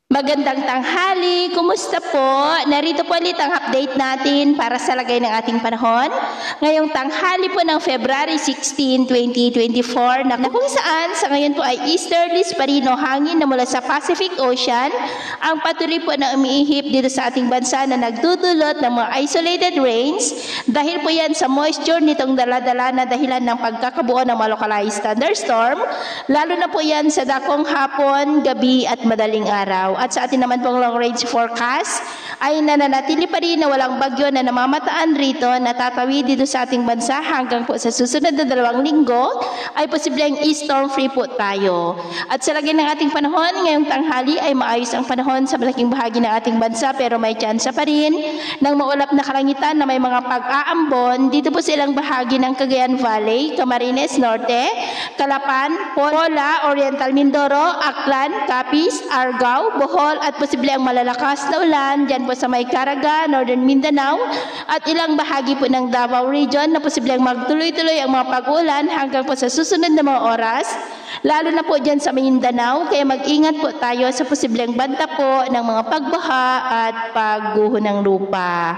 Magandang tanghali, kumusta po? Narito po ulit ang update natin para sa lagay ng ating panahon. Ngayong tanghali po ng February 16, 2024 na kung saan sa ngayon po ay easterlies pa rin o hangin na mula sa Pacific Ocean ang patuloy po na umiihip dito sa ating bansa na nagdudulot ng mga isolated rains dahil po yan sa moisture nitong daladala na dahilan ng pagkakabuo ng mga localized thunderstorm, lalo na po yan sa dakong hapon, gabi at madaling araw. At sa atin naman pong long range forecast ay nananatili pa rin na walang bagyo na namamataan rito na tatawid dito sa ating bansa hanggang po sa susunod na 2 linggo ay posibleng storm free po tayo. At sa lagay ng ating panahon, ngayong tanghali ay maayos ang panahon sa malaking bahagi ng ating bansa pero may tsansa pa rin ng maulap na kalangitan na may mga pag-aambon dito po sa ilang bahagi ng Cagayan Valley, Camarines Norte, Calapan, Pola, Oriental Mindoro, Aklan, Capiz, Argao, Bohol at posible ang malalakas na ulan dyan po sa may Caraga, Northern Mindanao at ilang bahagi po ng Davao Region na posible ang magtuloy-tuloy ang mga pag-ulan hanggang po sa susunod na mga oras, lalo na po dyan sa Mindanao, kaya mag-ingat po tayo sa posibleng banta po ng mga pagbaha at pagguho ng lupa.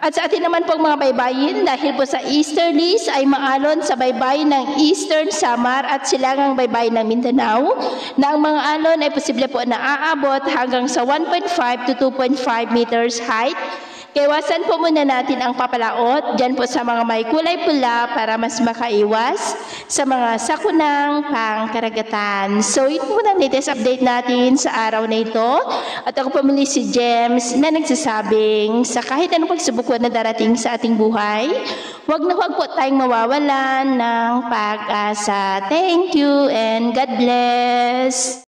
At sa atin naman pong mga baybayin, dahil po sa easterlies ay maalon sa baybayin ng Eastern Samar at silangang baybayin ng Mindanao na ang mga alon ay posible po na aabot hanggang sa 1.5 to 2.5 meters height. Iwasan po muna natin ang papalaot dyan po sa mga may kulay pula para mas makaiwas sa mga sakunang pangkaragatan. So ito po ang latest update natin sa araw na ito. At ako po muli si James na nagsasabing sa kahit anong pagsubok na darating sa ating buhay, huwag na huwag po tayong mawawalan ng pag-asa. Thank you and God bless.